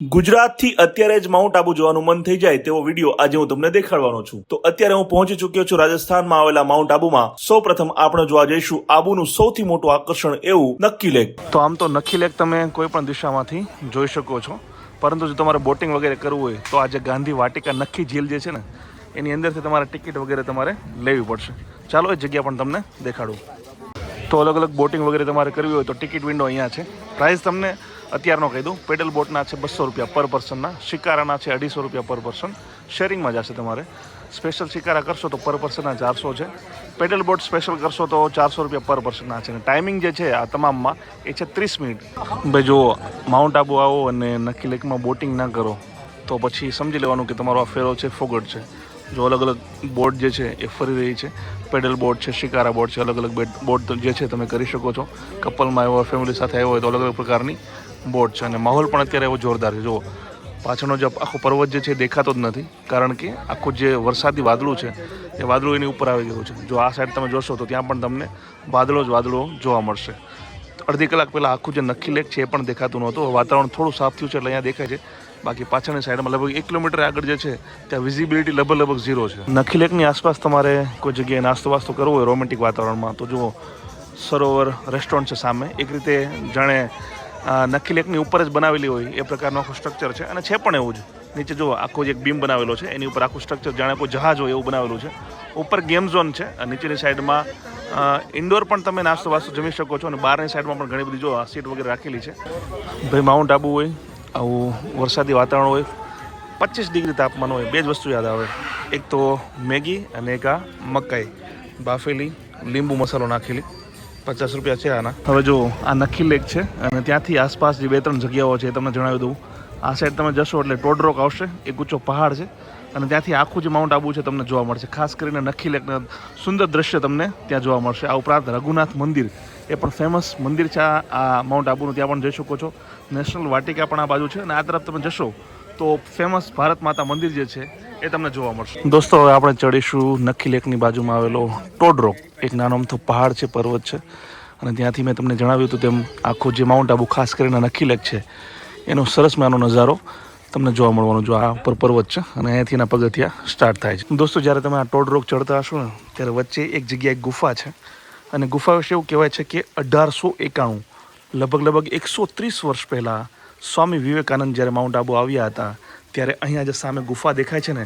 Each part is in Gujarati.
ગુજરાતથી અત્યારે જ માઉન્ટ આબુ જવાનું મન થઈ જાય તેવો વિડીયો આજે હું તમને દેખાડવાનો છું. તો અત્યારે હું પહોંચી ચૂક્યો છું રાજસ્થાનમાં આવેલા માઉન્ટ આબુમાં. સૌપ્રથમ આપણે જોવા જઈશું આબુનું સૌથી મોટું આકર્ષણ એવું નક્કી લેક. તો આમ તો નક્કી લેક તમે કોઈ પણ દિશામાંથી જોઈ શકો છો, પરંતુ જો તમારે બોટિંગ વગેરે કરવું હોય તો આજે ગાંધી વાટિકા નક્કી ઝીલ જે છે ને એની અંદરથી તમારે ટિકિટ વગેરે તમારે લેવી પડશે. ચાલો એ જગ્યા પણ તમને દેખાડું. તો અલગ અલગ બોટિંગ વગેરે તમારે કરવી હોય તો ટિકિટ વિન્ડો અહીંયા છે. પ્રાઇસ તમને અત્યારનો કહી દઉં. પેડલ બોટના છે 200 રૂપિયા પર પર્સનના, શિકારાના છે 250 રૂપિયા પર પર્સન. શેરિંગમાં જશે તમારે. સ્પેશિયલ શિકારા કરશો તો પર પર્સનના 400 છે. પેડલ બોટ સ્પેશિયલ કરશો તો 400 રૂપિયા પર પર્સનના છે. અને ટાઈમિંગ જે છે આ તમામમાં એ છે 30 મિનિટ. ભાઈ જો માઉન્ટ આબુ આવો અને નક્કી લેકમાં બોટિંગ ના કરો તો પછી સમજી લેવાનું કે તમારો આ ફેરો છે ફોગટ છે. જો અલગ અલગ બોટ જે છે એ ફરી રહી છે. પેડલ બોટ છે, શિકારા બોટ છે, અલગ અલગ બોટ જે છે તમે કરી શકો છો. કપલમાં આવ્યો હોય, ફેમિલી સાથે આવ્યો હોય તો અલગ અલગ પ્રકારની બોટ છે. અને માહોલ પણ અત્યારે એવો જોરદાર છે. જુઓ પાછળનો જે આખો પર્વત જે છે એ દેખાતો જ નથી, કારણ કે આખું જે વરસાદી વાદળું છે એ વાદળું એની ઉપર આવી ગયું છે. જો આ સાઈડ તમે જોશો તો ત્યાં પણ તમને વાદળો જ વાદળો જોવા મળશે. અડધી કલાક પહેલાં આખું જે નક્કી લેક છે એ પણ દેખાતું નહોતું. વાતાવરણ થોડું સાફ થયું છે એટલે અહીંયા દેખાય છે. બાકી પાછળની સાઈડમાં લગભગ 1 કિલોમીટર આગળ જે છે ત્યાં વિઝિબિલિટી લગભગ 0 છે. નક્કી લેકની આસપાસ તમારે કોઈ જગ્યાએ નાસ્તો વાસ્તો કરવો હોય રોમેન્ટિક વાતાવરણમાં તો જુઓ સરોવર રેસ્ટોરન્ટ છે સામે. એક રીતે જાણે નક્કી લેકની ઉપર જ બનાવેલી હોય એ પ્રકારનું આખું સ્ટ્રક્ચર છે. અને છે પણ એવું જ. નીચે જુઓ આખો જે એક બીમ બનાવેલો છે એની ઉપર આખું સ્ટ્રક્ચર જાણે કોઈ જહાજ હોય એવું બનાવેલું છે. ઉપર ગેમ ઝોન છે. નીચેની સાઈડમાં ઇન્ડોર પણ તમે નાસ્તો વાસ્તો જમી શકો છો. અને બહારની સાઈડમાં પણ ઘણી બધી જો સીટ વગેરે રાખેલી છે. ભાઈ માઉન્ટ આબુ હોય, આવું વરસાદી વાતાવરણ હોય, 25 ડિગ્રી તાપમાન હોય, બે જ વસ્તુ યાદ આવે. એક તો મેગી અને એક આ મકાઈ બાફેલી, લીંબુ મસાલો નાખેલી. 50 રૂપિયા છે આના. હવે જો આ નક્કી લેક છે અને ત્યાંથી આસપાસ જે 2-3 જગ્યાઓ છે એ તમને જણાવી દઉં. આ સાઈડ તમે જશો એટલે ટોડ રોક આવશે, એક ઊંચો પહાડ છે. અને ત્યાંથી આખું જે માઉન્ટ આબુ છે તમને જોવા મળશે. ખાસ કરીને નક્કી લેકના સુંદર દ્રશ્ય તમને ત્યાં જોવા મળશે. આ ઉપરાંત રઘુનાથ મંદિર એ પણ ફેમસ મંદિર છે આ માઉન્ટ આબુનું, ત્યાં પણ જઈ શકો છો. નેશનલ વાટિકા પણ આ બાજુ છે. અને આ તરફ તમે જશો તો ફેમસ ભારત માતા મંદિર જે છે એ તમને જોવા મળશે. દોસ્તો હવે આપણે ચડીશું નક્કી લેકની બાજુમાં આવેલો ટોડ રોક. એક નાનો અમથો પહાડ છે, પર્વત છે. અને ત્યાંથી મેં તમને જણાવ્યું હતું તેમ આખું જે માઉન્ટ આબુ ખાસ કરીને નક્કી લેક છે એનો સરસ મજાનો નજારો તમને જોવા મળવાનો. જો આ ઉપર પર્વત છે અને અહીંયાથી એના પગથિયા સ્ટાર્ટ થાય છે. દોસ્તો જ્યારે તમે આ ટોડ રોક ચડતા હશો ને ત્યારે વચ્ચે એક જગ્યાએ ગુફા છે. અને ગુફા વિશે એવું કહેવાય છે કે 1891 લગભગ 130 વર્ષ પહેલાં સ્વામી વિવેકાનંદ જ્યારે માઉન્ટ આબુ આવ્યા હતા ત્યારે અહીંયા જે સામે ગુફા દેખાય છે ને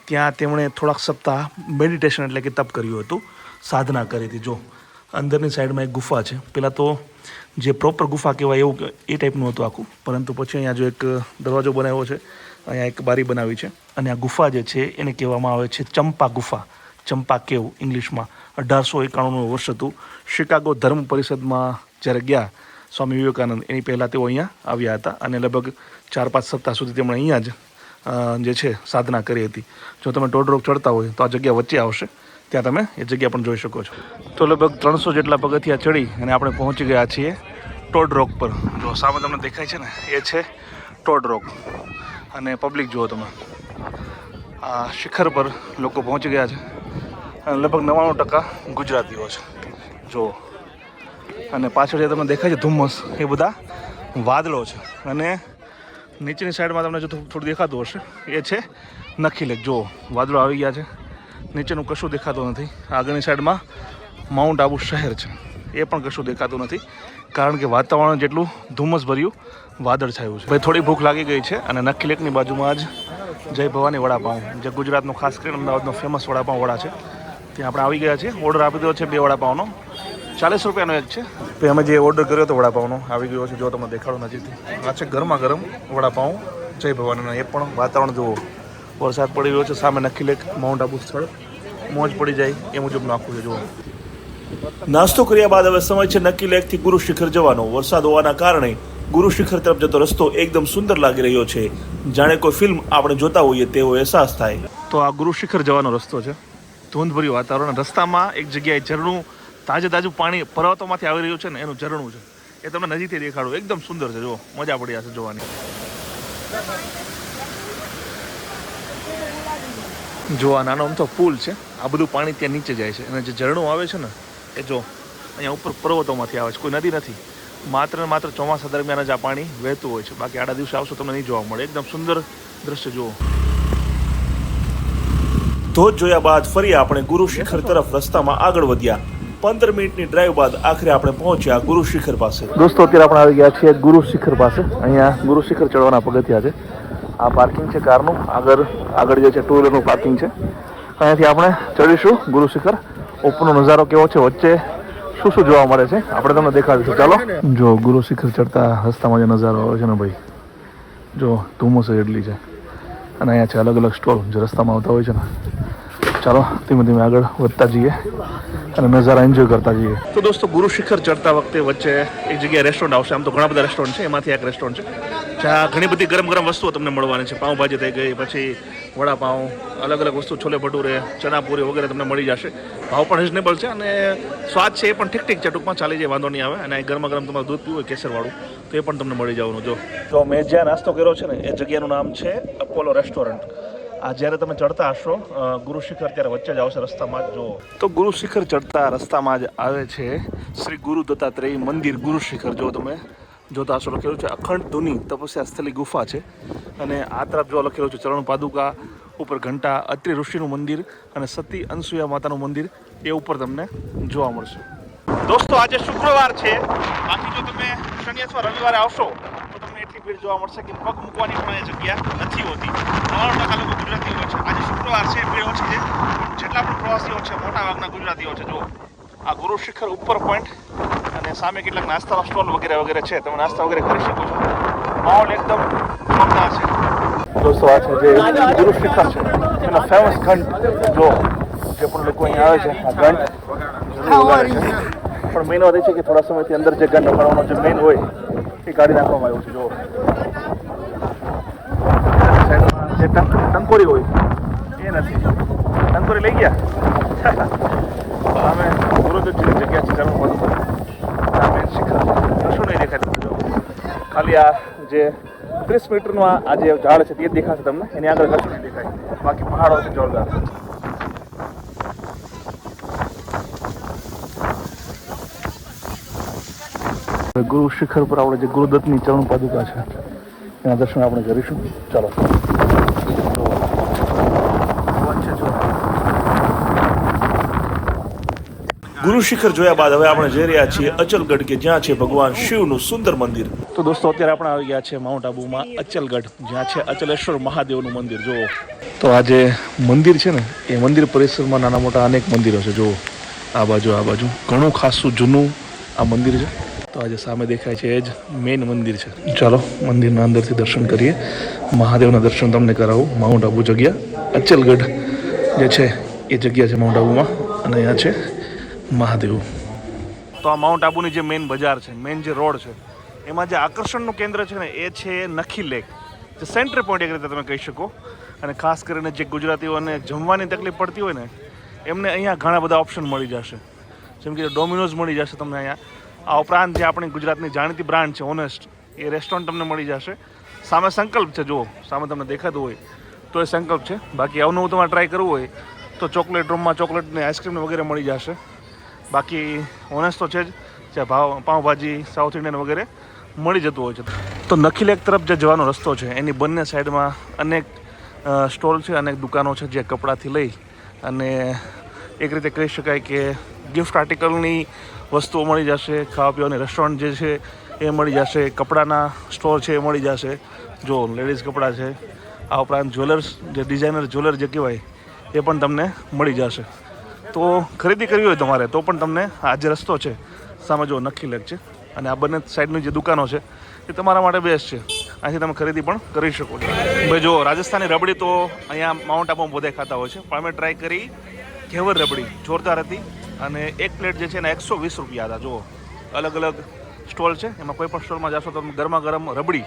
ત્યાં તેમણે થોડાક સપ્તાહ મેડિટેશન એટલે કે તપ કર્યું હતું, સાધના કરી હતી. જો અંદરની સાઈડમાં એક ગુફા છે. પહેલાં તો જે પ્રોપર ગુફા કહેવાય એવું એ ટાઈપનું હતું આખું, પરંતુ પછી અહીંયા જો એક દરવાજો બનાવ્યો છે, અહીંયા એક બારી બનાવી છે. અને આ ગુફા જે છે એને કહેવામાં આવે છે ચંપા ગુફા, ચંપા કેવ ઇંગ્લિશમાં. 1891 વર્ષ હતું. શિકાગો ધર્મ પરિષદમાં જ્યારે ગયા સ્વામી વિવેકાનંદ એની પહેલાં તેઓ અહીંયા આવ્યા હતા. અને લગભગ 4-5 સપ્તાહ સુધી તેમણે અહીંયા જ જે છે સાધના કરી હતી. જો તમે ટોડ રોક ચડતા હોય તો આ જગ્યા વચ્ચે આવશે, ત્યાં તમે એ જગ્યા પણ જોઈ શકો છો. તો લગભગ 300 જેટલા પગથિયા ચડી અને આપણે પહોંચી ગયા છીએ ટોડ રોક પર. જો સામે તમને દેખાય છે ને એ છે ટોડ રોક. અને પબ્લિક જુઓ તમે, આ શિખર પર લોકો પહોંચી ગયા છે. અને લગભગ 99% ગુજરાતીઓ છે જુઓ. અને પાછળ જે તમને દેખાય છે ધુમ્મસ એ બધા વાદળો છે. અને નીચેની સાઈડમાં તમને જો થોડું દેખાતું હશે એ છે નક્કી લેક. જુઓ વાદળો આવી ગયા છે, નીચેનું કશું દેખાતું નથી. આગળની સાઈડમાં માઉન્ટ આબુ શહેર છે એ પણ કશું દેખાતું નથી, કારણ કે વાતાવરણ જેટલું ધુમ્મસ ભર્યું વાદળ છાયું છે. ભાઈ થોડી ભૂખ લાગી ગઈ છે અને નક્કી લેકની બાજુમાં જ જય ભવાની વડાપાઉં, જે ગુજરાતનો ખાસ કરીને અમદાવાદનો ફેમસ વડાપાઉં વડા છે, ત્યાં આપણે આવી ગયા છીએ. ઓર્ડર આપી દીધો છે 2 વડાપાઉંનો, 40 રૂપિયાનો એક છે. ભાઈ અમે જે ઓર્ડર કર્યો હતો વડાપાઉંનો આવી ગયો છે. જો તમને દેખાડો નજીકથી, આ છે ગરમા ગરમ વડાપાઉં જય ભવાનીનો. એ પણ વાતાવરણ જુઓ, વરસાદ પડી રહ્યો છે, સામે નક્કી લેક, માઉન્ટ આબુ સ્થળ, મોજ પડી જાય એ મુજબનું આખું છે. જુઓ નાસ્તો કર્યા બાદ હવે સમય છે નક્કી લેકથી ગુરુ શિખર જવાનો. વરસાદ હોવાના કારણે ગુરુ શિખર તરફ જતો રસ્તો એકદમ સુંદર લાગી રહ્યો છે, જાણે કોઈ ફિલ્મ આપણે જોતા હોઈએ તેવો અહેસાસ થાય. તો આ ગુરુ શિખર જવાનો રસ્તો છે. ધૂંધભર્યું વાતાવરણ. રસ્તામાં એક જગ્યાએ ઝરણું, તાજું પાણી પર્વતોમાંથી આવી રહ્યું છે ને એનું ઝરણું છે. એ તમને નજીકથી દેખાડું. એકદમ સુંદર છે. જો મજા પડી જશે જોવાની. જો આ નાનો અમથો પુલ છે, આ બધું પાણી ત્યાં નીચે જાય છે. અને જે ઝરણું આવે છે ને એ જો અહીંયા ઉપર પર્વતોમાંથી આવે છે, કોઈ નદી નથી. માત્ર ને માત્ર ચોમાસા દરમિયાન જ આ પાણી વહેતું હોય છે, બાકી આડા દિવસે આવશો તમને નહીં જોવા મળે. એકદમ સુંદર દ્રશ્ય જુઓ. ધોધ જોયા બાદ ફરી આપણે ગુરુ શિખર તરફ રસ્તામાં આગળ વધ્યા. 15 મિનિટની ડ્રાઈવ બાદ આખરે આપણે પહોંચ્યા ગુરુ શિખર પાસે. દોસ્તો અત્યારે આપણે આવી ગયા છીએ ગુરુ શિખર પાસે. અહીંયા ગુરુ શિખર ચડવાના પગથિયા છે. આ પાર્કિંગ છે કારનું, આગળ જે છે ટુ વ્હીલરનું પાર્કિંગ છે. અહીંયાથી આપણે ચડીશું ગુરુ શિખર. ઉપરનો નજારો કેવો છે, વચ્ચે શું શું જોવા મળે છે આપણે તમને દેખાડીશું. ચાલો. જો ગુરુ શિખર ચડતા રસ્તામાં જે નજારો આવે છે ને ભાઈ, જો ધુમ્મસ એટલી છે અને અહીંયા છે અલગ અલગ સ્ટોલ જે રસ્તામાં આવતા હોય છે ને. ચાલો ધીમે ધીમે આગળ વધતા જઈએ અને નજારા એન્જોય કરતા જઈએ. તો દોસ્તો ગુરુ શિખર ચડતા વખતે વચ્ચે એક જગ્યાએ રેસ્ટોરન્ટ આવશે. આમ તો ઘણા બધા રેસ્ટોરન્ટ છે, એમાંથી એક રેસ્ટોરન્ટ છે જ્યાં ઘણી બધી ગરમ ગરમ વસ્તુઓ તમને મળવાની છે. પાઉંભાજી થઈ ગઈ, પછી વડાપાઉં, અલગ અલગ વસ્તુ, છોલે ભટુરે, ચણાપુરી વગેરે તમને મળી જશે. ભાવ પણ રિઝનેબલ છે અને સ્વાદ છે એ પણ ઠીક છે, ટૂંકમાં ચાલી જાય, વાંધો નહીં આવે. અને ગરમા ગરમ તમારે દૂધ પીવું હોય કેસરવાળું તો એ પણ તમને મળી જવાનું. જો મેં જ્યાં નાસ્તો કર્યો છે ને એ જગ્યાનું નામ છે અપોલો રેસ્ટોરન્ટ. આ જ્યારે તમે ચડતા હશો ગુરુ શિખર ત્યારે વચ્ચે જ આવશે રસ્તામાં જ. જો તો ગુરુ શિખર ચડતા રસ્તામાં જ આવે છે શ્રી ગુરુ દત્તાત્રેય મંદિર ગુરુ શિખર. જો તમે જોતા હશો લખેલું છે અખંડ ધુની તપસ્યા સ્થલી ગુફા છે. અને આ તરફ જો લખેલું છે ચરણ પાદુકા, ઉપર ઘંટા, અત્રિ ઋષિનું મંદિર અને સતી અનસુયા માતાનું મંદિર એ ઉપર તમને જોવા મળશે. દોસ્તો આજે શુક્રવાર છે, બાકી જો તમે શનિ અથવા રવિવારે આવશો તો તમને એટલી ભીડ જોવા મળશે કે પગ મૂકવાની પણ એ જગ્યા નથી હોતી. 99% લોકો ગુજરાતીઓ હોય છે. આજે શુક્રવાર છે, ભીડ ઓછી છે, જેટલા પણ પ્રવાસીઓ છે મોટા ભાગના ગુજરાતીઓ છે. જો આ ગુરુ શિખર ઉપર પોઈન્ટ અને સામે કેટલાક નાસ્તાના સ્ટોલ વગેરે છે, તમે નાસ્તા વગેરે કરી શકો છો. માહોલ એકદમ જોરદાર છે. દોસ્તો આ છે જે ગુરુ શિખર છે એનો ફેમસ ઘંટ. જો જે પણ લોકો અહીંયા આવે છે આ ઘંટ જરૂર વગાડે છે. પણ મેઇન વાત એ છે કે થોડા સમયથી અંદર જે ઘંટ વગાડવાનો જે મેઇન હોય એ કાઢી નાખવામાં આવ્યું છે. જો જે ટંકોરી હોય એ નથી, ટંકોરી લઈ ગયા. સામે ગુરુદત્તજીની જગ્યા છે, ચરણ પાદુકા, સામે શિખર શું નહીં દેખાય. જો ખાલી આ જે 30 મીટરનું આ જે ઝાડ છે તે જ દેખાશે તમને, એની આગળ કશું નહીં દેખાય. બાકી પહાડો છે જોરદાર. ગુરુ શિખર પર આપણે જે ગુરુદત્તની ચરણ પાદુકા છે એના દર્શન આપણે કરીશું. ચાલો. ગુરુ શિખર જોયા બાદ હવે આપણે જઈ રહ્યા છીએ અચલગઢ કે જ્યાં છે ભગવાન શિવનું સુંદર મંદિર. તો દોસ્તો અત્યારે આપણે આવી ગયા છે માઉન્ટ આબુમાં અચલગઢ, જ્યાં છે અચલેશ્વર મહાદેવનું મંદિર. જુઓ તો આ જે મંદિર છે ને એ મંદિર પરિસરમાં નાના મોટા અનેક મંદિરો છે. જુઓ આ બાજુ ઘણું ખાસું જૂનું આ મંદિર છે. તો આજે સામે દેખાય છે એ જ મેઇન મંદિર છે. ચાલો મંદિરના અંદરથી દર્શન કરીએ, મહાદેવના દર્શન તમને કરાવું. માઉન્ટ આબુ જગ્યા અચલગઢ જે છે એ જગ્યા છે માઉન્ટ આબુમાં, અને અહીંયા છે મહાદેવ. તો આ માઉન્ટ આબુની જે મેઇન બજાર છે, મેઇન જે રોડ છે, એમાં જે આકર્ષણનું કેન્દ્ર છે ને એ છે નખી લેક, જે સેન્ટર પોઈન્ટ એક રીતે તમે કહી શકો. અને ખાસ કરીને જે ગુજરાતીઓને જમવાની તકલીફ પડતી હોય ને એમને અહીંયા ઘણા બધા ઓપ્શન મળી જશે. જેમ કે ડોમિનોઝ મળી જશે તમને અહીંયા. આ ઉપરાંત જે આપણી ગુજરાતની જાણીતી બ્રાન્ડ છે ઓનેસ્ટ, એ રેસ્ટોરન્ટ તમને મળી જશે. સામે સંકલ્પ છે, જુઓ સામે તમને દેખાતું હોય તો એ સંકલ્પ છે. બાકી અવનવું તમારે ટ્રાય કરવું હોય તો ચોકલેટ રૂમમાં ચોકલેટની આઈસ્ક્રીમ વગેરે મળી જશે. બાકી ઓનેસ્ટ તો છે જ, જ્યાં પાઉંભાજી, સાઉથ ઇન્ડિયન વગેરે મળી જતું હોય છે. તો નખી લેક તરફ જે જવાનો રસ્તો છે એની બંને સાઈડમાં અનેક સ્ટોલ છે, અનેક દુકાનો છે, જે કપડાથી લઈ અને એક રીતે કહી શકાય કે ગિફ્ટ આર્ટિકલની વસ્તુઓ મળી જશે. ખાવા પીવાની રેસ્ટોરન્ટ જે છે એ મળી જશે. કપડાના સ્ટોર છે એ મળી જશે. જો લેડીઝ કપડાં છે. આ ઉપરાંત જ્વેલર્સ, જે ડિઝાઇનર જ્વેલર જે કહેવાય એ પણ તમને મળી જશે. તો ખરીદી કરવી હોય તમારે તો પણ તમને આ જે રસ્તો છે સામે જો નખી લેક છે, અને આ બંને સાઈડની જે દુકાનો છે એ તમારા માટે બેસ્ટ છે. અહીંથી તમે ખરીદી પણ કરી શકો છો. ભાઈ જો રાજસ્થાની રબડી તો અહીંયા માઉન્ટ આબુમાં બધે ખાતા હોય છે, પણ અમે ટ્રાય કરી ઘેવર રબડી, જોરદાર હતી. અને એક પ્લેટ જે છે એના 120 રૂપિયા હતા. જુઓ અલગ અલગ સ્ટોલ છે, એમાં કોઈ પણ સ્ટોલમાં જશો તો ગરમા ગરમ રબડી,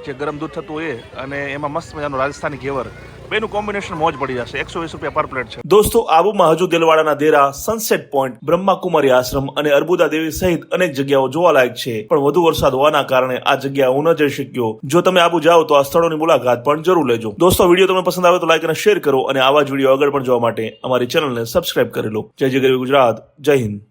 જે ગરમ દૂધ થતું હોય અને એમાં મસ્ત મજાનું રાજસ્થાની ઘેવર, બેનું કોમ્બિનેશન મોજ પડી જશે. 120 રૂપિયા પર પ્લેટ છે. દોસ્તો આબુમાં હજુ દિલવાડાના દેરા, સનસેટ પોઈન્ટ, બ્રહ્માકુમારી આશ્રમ અને અર્બુદા દેવી સહિત અનેક જગ્યાઓ જોવાલાયક છે, પણ વધુ વરસાદ હોવાના કારણે આ જગ્યા હું ન જઈ શક્યો. જો તમે આબુ જાઓ તો આ સ્થળોની મુલાકાત પણ જરૂર લેજો. દોસ્તો વિડીયો તમને પસંદ આવે તો લાઈક અને શેર કરો, અને આવા જ વિડીયો આગળ પણ જોવા માટે અમારી ચેનલને સબસ્ક્રાઇબ કરી લો. જય જય ગરવી ગુજરાત, જય હિન્દ.